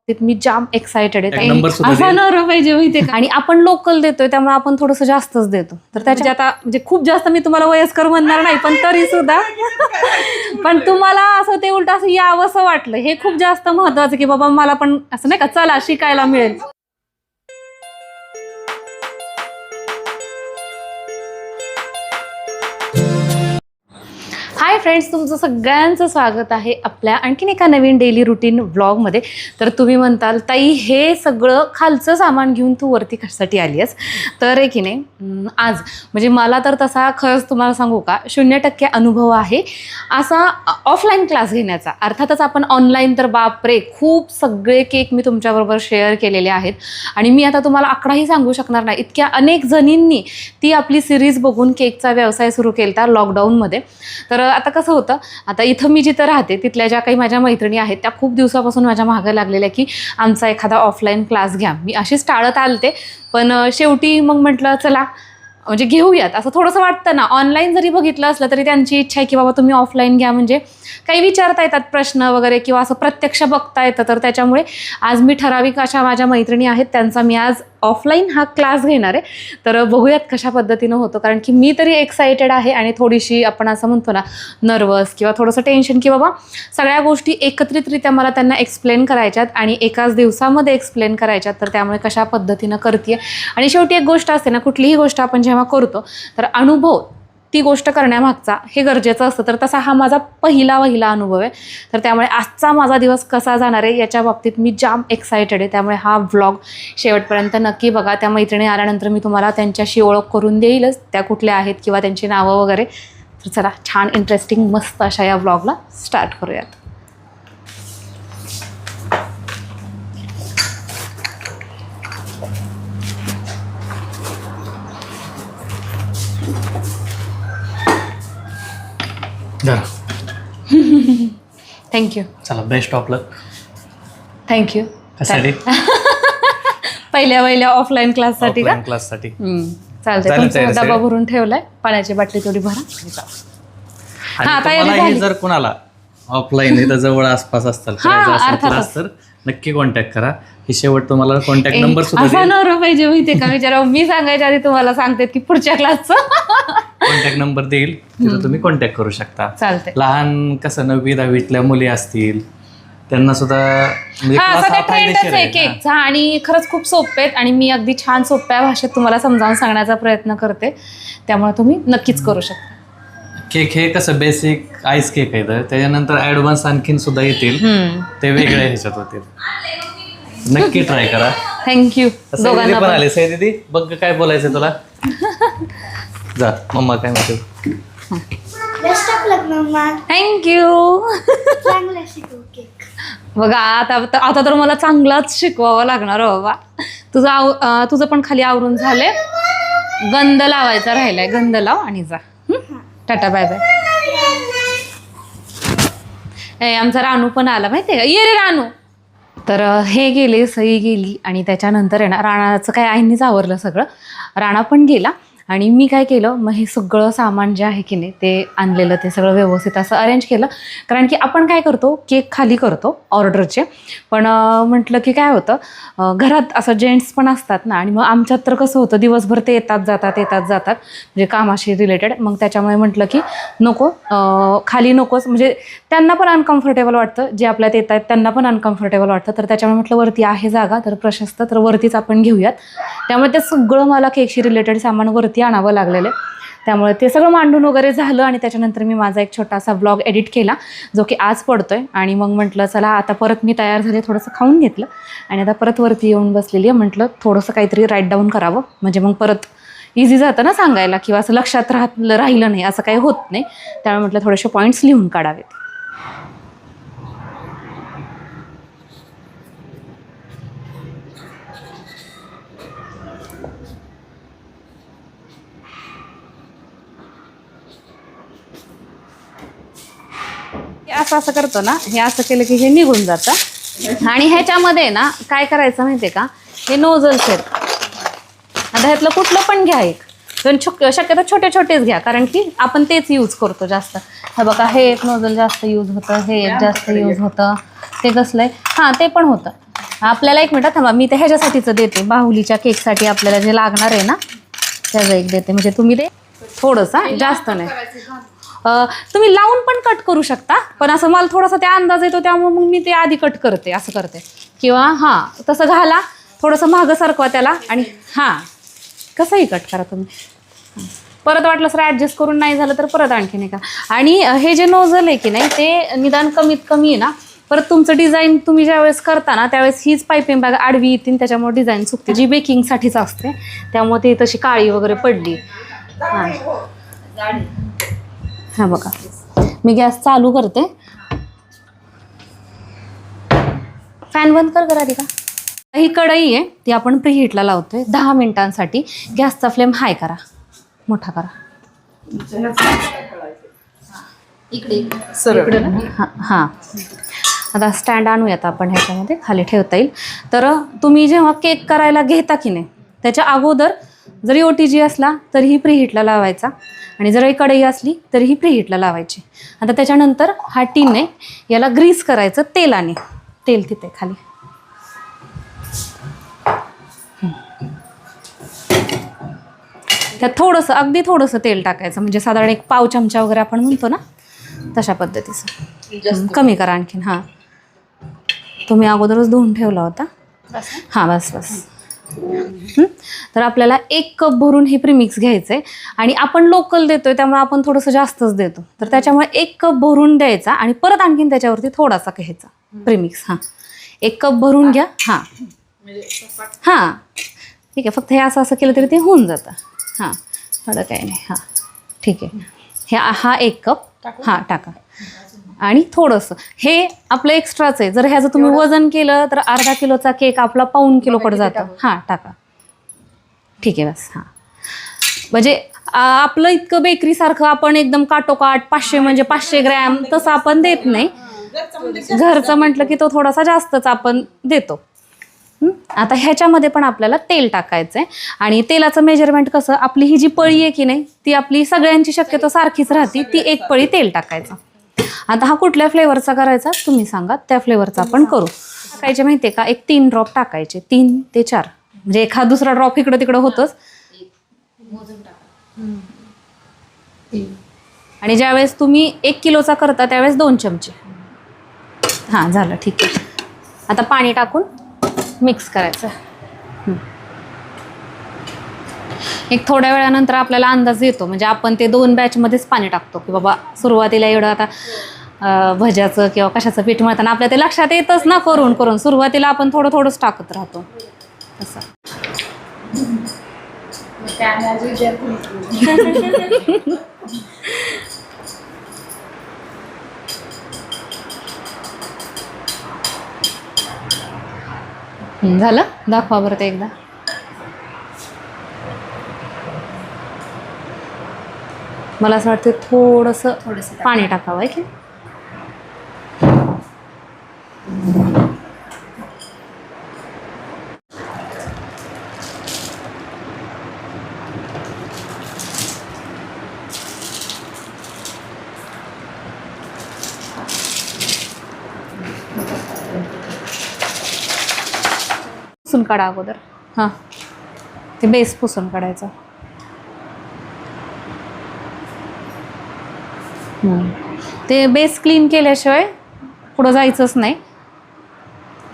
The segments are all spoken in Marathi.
मी जाम एक्साइटेड आहे. असा नवरा पाहिजे माहिती का. आणि आपण लोकल देतोय त्यामुळे आपण थोडंसं जास्तच देतो. तर त्याच्या आता म्हणजे खूप जास्त मी तुम्हाला वयस्कर म्हणणार नाही, पण तरी सुद्धा पण तुम्हाला असं ते उलट असं यावं असं वाटलं, हे खूप जास्त महत्वाचं की बाबा मला पण असं नाही का चला शिकायला मिळेल. हाय फ्रेंड्स, तुमचं सगळ्यांचं स्वागत आहे आपल्या आणखीन एका नवीन डेली रुटीन व्लॉगमध्ये. तर तुम्ही म्हणताल ताई हे सगळं खालचं सामान घेऊन तू वरती कशासाठी आली आहेस. तर आहे की नाही, आज म्हणजे मला तर तसा खरंच तुम्हाला सांगू का 0% अनुभव आहे असा ऑफलाईन क्लास घेण्याचा. अर्थातच आपण ऑनलाईन तर बापरे खूप सगळे केक मी तुमच्याबरोबर शेअर केलेले आहेत आणि मी आता तुम्हाला आकडाही सांगू शकणार नाही, इतक्या अनेक जणींनी ती आपली सिरीज बघून केकचा व्यवसाय सुरू केला लॉकडाऊनमध्ये. तर आता कसं होतं, आता इथं मी जिथं राहते तिथल्या ज्या काही माझ्या मैत्रिणी आहेत त्या खूप दिवसापासून माझ्या मागं लागलेल्या की आमचा एखादा ऑफलाईन क्लास घ्या. मी अशीच टाळत आलते, पण शेवटी मग म्हटलं चला म्हणजे घेऊयात. असं थोडंसं वाटतं ना, ऑनलाईन जरी बघितलं असलं तरी त्यांची इच्छा आहे की बाबा तुम्ही ऑफलाईन घ्या, म्हणजे काही विचारता येतात प्रश्न वगैरे किंवा असं प्रत्यक्ष बघता येतं. तर त्याच्यामुळे आज मी ठराविक अशा माझ्या मैत्रिणी आहेत त्यांचा मी आज ऑफलाईन हा क्लास घेणार आहे. तर बघूयात कशा पद्धतीनं होतं, कारण की मी तरी एक्सायटेड आहे आणि थोडीशी आपण असं म्हणतो ना नर्वस किंवा थोडंसं टेन्शन की बाबा सगळ्या गोष्टी एकत्रितरित्या मला त्यांना एक्सप्लेन करायच्यात आणि एकाच दिवसामध्ये एक्सप्लेन करायच्यात. तर त्यामुळे कशा पद्धतीनं करते. आणि शेवटी एक गोष्ट असते ना, कुठलीही गोष्ट आपण जेव्हा करतो तर अनुभव ती गोष्ट करण्यामागचा हे गरजेचं असतं. तर तसा हा माझा पहिला अनुभव आहे. तर त्यामुळे आजचा माझा दिवस कसा जाणार आहे याच्या बाबतीत मी जाम एक्सायटेड आहे. त्यामुळे हा व्लॉग शेवटपर्यंत नक्की बघा. त्या मैत्रिणी आल्यानंतर मी तुम्हाला त्यांच्याशी ओळख करून देईलच, त्या कुठल्या आहेत किंवा त्यांची नावं वगैरे. तर चला छान इंटरेस्टिंग मस्त अशा या व्लॉगला स्टार्ट करूयात. थँक्यू. चला बेस्ट ऑफ लक. थँक्यू. कशासाठी? पहिल्या ऑफलाईन क्लाससाठी का? क्लाससाठी चालतंय. डबा भरून ठेवलाय, पाण्याची बाटली थोडी भरा. हा तयारी जर कुणाला ऑफलाईन इथं जवळ आसपास असतात क्लास तर नक्की कॉन्टॅक्ट करा. हे शेवट तुम्हाला कॉन्टॅक्ट नंबर सुद्धा नवरा पाहिजे माहितीये का. विचारा मी सांगायच्या आधी तुम्हाला सांगते की पुढच्या क्लासचा कॉन्टॅक्ट नंबर देईल, तिथं तुम्ही कॉन्टॅक्ट करू शकता. चालतंय. लहान कसं 9वी-10वीतल्या मुली असतील त्यांना सुद्धा ट्रेंडच आहे केकचा आणि खरंच खूप सोपे आहेत आणि मी अगदी छान सोप्या भाषेत तुम्हाला समजावून सांगण्याचा प्रयत्न करते. त्यामुळे तुम्ही नक्कीच करू शकता. केक हे कसं बेसिक आईस केक आहे, तर त्याच्यानंतर ऍडव्हान्स आणखीन सुद्धा येतील, ते वेगळ्या ह्याच्यात होतील. नक्की ट्राय करा. थँक्यू. दोघांना पण आले. सई दीदी बघ काय बोलायचं तुला. जा मम्मा काय म्हणते. थँक्यू. बघा आता तर मला चांगलाच शिकवावं लागणार हो बाबा. तुझं पण खाली आवरून झालंय, गंध लावायचा राहिलाय. गंध लाव आणि जा. Tata bye bye. आमचा रानू पण आला माहितीये का. ये रे रानू. तर हे गेले, सई गेली आणि त्याच्यानंतर आहे ना राणाचं काय आईंनीच आवरलं सगळं. राणा पण गेला आणि मी काय केलं, मग हे सगळं सामान जे आहे की नाही ते आणलेलं ते सगळं व्यवस्थित असं अरेंज केलं. कारण की आपण काय करतो, केक खाली करतो ऑर्डरचे, पण म्हटलं की काय होतं घरात असं जेंट्स पण असतात ना, आणि मग आमच्यात तर कसं होतं दिवसभर ते येतात जातात म्हणजे कामाशी रिलेटेड. मग त्याच्यामुळे म्हटलं की नको, खाली नकोच, म्हणजे त्यांना पण अनकम्फर्टेबल वाटतं, जे आपल्यात येत आहेत त्यांना पण अनकम्फर्टेबल वाटतं. तर त्याच्यामुळे म्हटलं वरती आहे जागा तर प्रशस्त, तर वरतीच आपण घेऊयात. त्यामुळे ते सगळं मला केकशी रिलेटेड सामान वरती आणावं लागलेलं. त्यामुळे ते सगळं मांडून वगैरे झालं आणि त्याच्यानंतर मी माझा एक छोटासा व्लॉग एडिट केला जो की आज पडतोय. आणि मग म्हटलं चला आता परत मी तयार झाले, थोडंसं खाऊन घेतलं आणि आता परत वरती येऊन बसलेली आहे. म्हटलं थोडंसं काहीतरी राईट डाऊन करावं, म्हणजे मग परत इझी जातं ना सांगायला, किंवा असं लक्षात राहिलं नाही असं काही होत नाही. त्यामुळे म्हटलं थोडेसे पॉईंट्स लिहून काढावेत. असं करतो ना, हे असं केलं की हे निघून जातं. आणि ह्याच्यामध्ये ना काय करायचं माहितीये का, हे नोझल्स आहेत. आता ह्यातलं कुठलं पण घ्या एक, पण शक्यतो छोटे छोटेच घ्या, कारण की आपण तेच यूज करतो जास्त. हे बघा, हे एक नोझल जास्त यूज होतं, हे एक जास्त यूज होतं. ते कसलं आहे, हां ते पण होतं. आपल्याला एक मिनिट थांबा, मी ते ह्याच्यासाठीचं देते, बाहुलीच्या केकसाठी आपल्याला जे लागणार आहे ना त्याचं एक देते. म्हणजे तुम्ही ते थोडंसं, जास्त नाही. तुम्ही लावून पण कट करू शकता, पण असं मला थोडासा त्या अंदाज येतो त्यामुळे मग मी ते आधी कट करते, असं करते. किंवा हां तसं घाला, थोडंसं मागं सरकवा त्याला आणि हां कसंही कट करा तुम्ही. परत वाटलं सर ॲडजस्ट करून नाही झालं तर परत आणखी नाही का. आणि हे जे नोझल आहे की नाही ते निदान कमीत कमी आहे ना, परत तुमचं डिझाईन तुम्ही ज्यावेळेस करता ना त्यावेळेस हीच पायपिंग बॅग आडवी येतील, त्याच्यामुळे डिझाईन चुकते. जी बेकिंगसाठीच असते त्यामुळे ती तशी काळी वगैरे पडली. हां हां बघा, मी गॅस चालू करते. फॅन बंद कर करा का. ही कढई आहे ती आपण प्रीहीटला लावतोय 10 मिनिटांसाठी. गॅसचा फ्लेम हाय करा, मोठा करा. इकडे हां हां. आता स्टँड आणूयात आपण ह्याच्यामध्ये, खाली ठेवता येईल. तर तुम्ही जेव्हा केक करायला घेता की नाही त्याच्या अगोदर जरी OTG असला तरीही प्रीहीटला लावायचा, आणि जर कढई असली तरीही प्रीहीटला लावायची. आता त्याच्यानंतर हा टीन आहे याला ग्रीस करायचं तेलाने. तेल तिथे खाली. त्यात थोडंसं, अगदी थोडंसं तेल टाकायचं, म्हणजे साधारण 1 पाव चमचा वगैरे आपण म्हणतो ना तशा पद्धतीचं. कमी करा आणखीन. हां तुम्ही अगोदरच धुवून ठेवला होता. हां बस बस. तर आपल्याला 1 कप भरून हे प्रीमिक्स घ्यायचं आहे, आणि आपण लोकल देतोय त्यामुळे आपण थोडंसं जास्तच देतो. तर त्याच्यामुळे 1 कप भरून द्यायचा आणि परत आणखीन त्याच्यावरती थोडासा घ्यायचा प्रीमिक्स. हां 1 कप भरून घ्या. हां हां ठीक आहे, फक्त हे असं असं केलं तरी ते होऊन जातं. हां एवढं काही नाही. हां ठीक आहे. हा 1 कप हां टाका, आणि थोडंसं हे आपलं एक्स्ट्राच आहे. जर ह्याचं तुम्ही वजन केलं तर अर्धा किलोचा केक आपला पाऊण किलोकडे जातो. हां टाका, ठीक आहे बस. हां म्हणजे आपलं इतकं बेकरीसारखं आपण एकदम काटोकाट 500 म्हणजे 500 ग्रॅम तसं आपण देत नाही. घरचं म्हटलं की तो थोडासा जास्तच आपण देतो. आता ह्याच्यामध्ये पण आपल्याला तेल टाकायचं आहे, आणि तेलाचं मेजरमेंट कसं, आपली ही जी पळी आहे की नाही ती आपली सगळ्यांची शक्यतो सारखीच राहते, ती 1 पळी तेल टाकायचं. आता हा कुठल्या फ्लेवरचा करायचा तुम्ही सांगा, त्या फ्लेवरचा आपण करू. टाकायचे माहिती आहे का, 3 ड्रॉप टाकायचे, 3 ते 4, म्हणजे एखाद दुसरा ड्रॉप इकडं तिकडं होतंच. आणि ज्यावेळेस तुम्ही 1 किलोचा करता त्यावेळेस 2 चमचे. हां झालं, ठीक आहे. आता पाणी टाकून मिक्स करायचं. एक थोड्या वेळानंतर आपल्याला अंदाज येतो, म्हणजे आपण ते 2 बॅचमध्येच पाणी टाकतो की बाबा सुरुवातीला एवढं आता भज्याचं किंवा कशाचं पीठ मळताना आपल्या ते लक्षात येतच ना, करून करून सुरुवातीला आपण थोडं थोडंच टाकत राहतो असं. झालं, दाखवा बरं ते एकदा. मला असं वाटतं थोडंसं पाणी टाकावं आहे की. पुसून काढा अगोदर. हां ते बेस पुसून काढायचं. ते बेस क्लीन केल्याशिवाय पुढं जायचंच नाही,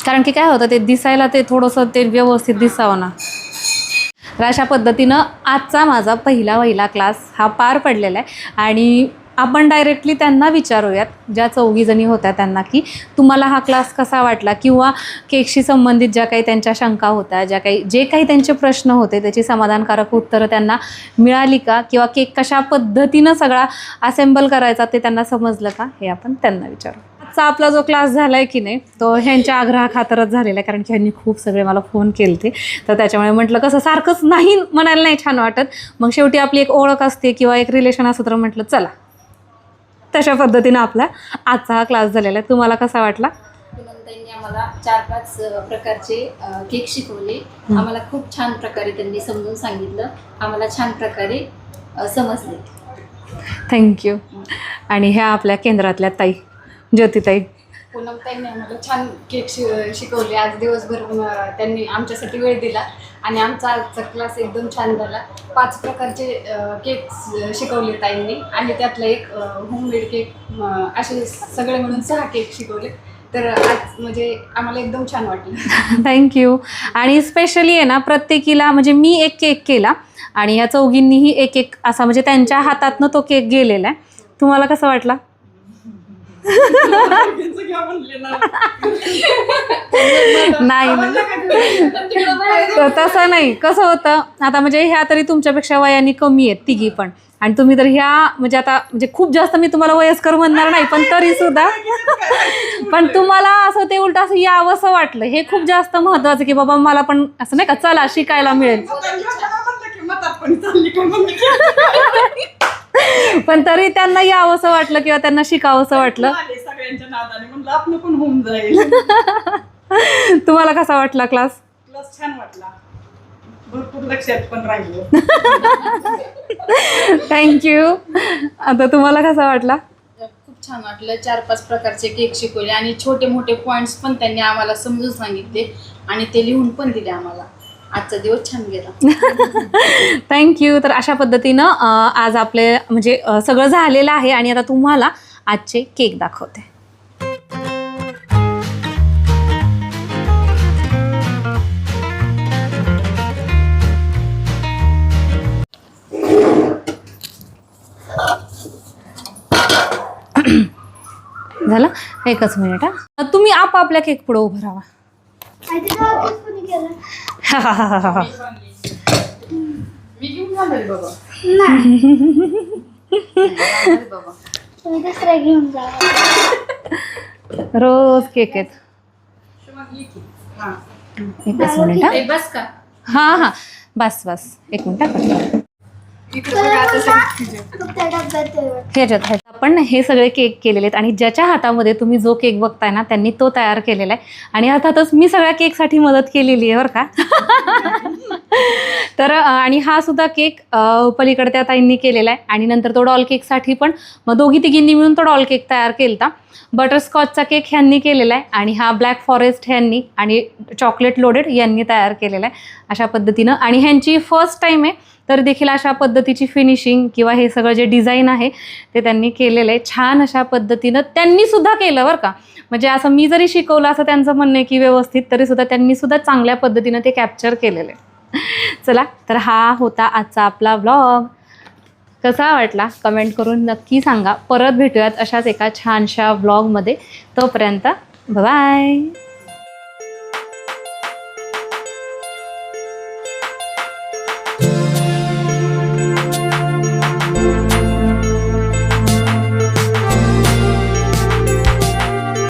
कारण की काय होतं ते दिसायला ते थोडंसं ते व्यवस्थित दिसावं ना. तर अशा पद्धतीनं आजचा माझा पहिला क्लास हा पार पडलेला आहे. आणि आपण डायरेक्टली त्यांना विचारूयात, ज्या 4 जणी होत्या त्यांना, की तुम्हाला हा क्लास कसा वाटला, किंवा केकशी संबंधित ज्या काही त्यांच्या शंका होत्या, जे काही त्यांचे प्रश्न होते त्याची समाधानकारक उत्तरं त्यांना मिळाली का, किंवा केक कशा पद्धतीनं सगळा असेंबल करायचा ते त्यांना समजलं का, हे आपण त्यांना विचारू. आजचा आपला जो क्लास झाला आहे की नाही तो ह्यांच्या आग्रहाखातरच झालेला आहे, कारण की ह्यांनी खूप सगळे मला फोन केले तर त्याच्यामुळे म्हटलं कसं सारखंच नाही म्हणायला नाही छान वाटत. मग शेवटी आपली एक ओळख असते किंवा एक रिलेशन असतं, तर म्हटलं चला तशा पद्धतीनं आपला आजचा हा क्लास झालेला आहे. तुम्हाला कसा वाटला? त्यांनी आम्हाला 4-5 प्रकारचे केक शिकवले. आम्हाला खूप छान प्रकारे त्यांनी समजून सांगितलं, आम्हाला छान प्रकारे समजले. थँक्यू. आणि ह्या आपल्या केंद्रातल्या ताई ज्योतिताई, पूनमताईंनी आम्हाला छान केक शिकवले. आज दिवसभर त्यांनी आमच्यासाठी वेळ दिला आणि आमचा आजचा क्लास एकदम छान झाला. 5 प्रकारचे केक शिकवले ताईंनी आणि त्यातला एक होममेड केक, असे सगळे मिळून 6 केक शिकवले. तर आज म्हणजे आम्हाला एकदम छान वाटलं. थँक्यू. आणि स्पेशली आहे ना प्रत्येकीला म्हणजे मी एक केक केला आणि या चौघींनीही एक एक असा म्हणजे त्यांच्या हातातनं तो केक गेलेला आहे. तुम्हाला कसं वाटला? नाही तसं नाही. कसं होतं आता म्हणजे ह्या तरी तुमच्यापेक्षा वयाने कमी आहेत तिघी पण, आणि तुम्ही तर ह्या म्हणजे आता म्हणजे खूप जास्त मी तुम्हाला वयस्कर म्हणणार नाही पण तरी सुद्धा पण तुम्हाला असं ते उलट असं यावंसं वाटलं. हे खूप जास्त महत्वाचं की बाबा मला पण असं नाही का चला शिकायला मिळेल. पण तरी त्यांना यावंसं वाटलं किंवा त्यांना शिकावंसं वाटलं. सगळ्यांच्या नादाने म्हणलं आपलं पण होऊन जाईल. तुम्हाला कसा वाटला क्लास? क्लास छान वाटला, भरपूर लक्षात पण राहिलं. थँक्यू. आता तुम्हाला कसा वाटला? खूप छान वाटलं. 4-5 प्रकारचे केक शिकवले आणि छोटे मोठे पॉईंट्स पण त्यांनी आम्हाला समजून सांगितले आणि ते लिहून पण दिले आम्हाला. आजचा दिवस छान गेला. थँक्यू. तर अशा पद्धतीनं आज आपले म्हणजे सगळं झालेलं आहे आणि आता तुम्हाला आजचे केक दाखवते. झालं? एकच मिनिट हा. तुम्ही आपापल्या केक पुढे उभं राहा. मी घेऊन जाणार बाबा. बाबा तुम्ही दुसरा घेऊन जा. रोज केक आहेत. हां एकच मिनिट हा. बस का? हा हा बस बस एक मिनिट. इकडे बघा आता फक्त डब्यात ह्याच्यात आपण हे सगळे केक केलेले आहेत आणि ज्याच्या हातामध्ये तुम्ही जो केक बघताय ना त्यांनी तो तयार केलेला आहे आणि अर्थातच मी सगळ्या केकसाठी मदत केलेली आहे बरं का. तर आणि हा सुद्धा केक पलीकडे त्या ताईंनी केलेला आहे आणि नंतर तो डॉल केकसाठी पण मग दोघी तिघींनी मिळून तो डॉल केक तयार केला. बटरस्कॉचचा केक ह्यांनी केलेला आहे आणि हा ब्लॅक फॉरेस्ट ह्यांनी आणि चॉकलेट लोडेड यांनी तयार केलेला आहे अशा पद्धतीनं. आणि ह्यांची फर्स्ट टाईम आहे तर देखील अशा पद्धतीची फिनिशिंग किंवा हे सगळं जे डिझाईन आहे ते त्यांनी केलेलं आहे. छान अशा पद्धतीनं त्यांनी सुद्धा केलं बरं का. म्हणजे असं मी जरी शिकवलं असं त्यांचं म्हणणं आहे की व्यवस्थित, तरीसुद्धा त्यांनी सुद्धा चांगल्या पद्धतीनं ते कॅप्चर केलेलं आहे. चला तर हा होता आजचा आपला व्लॉग. कसा वाटला कमेंट करून नक्की सांगा. परत भेटूयात अशाच एका छानशा व्लॉगमध्ये. तोपर्यंत बाय.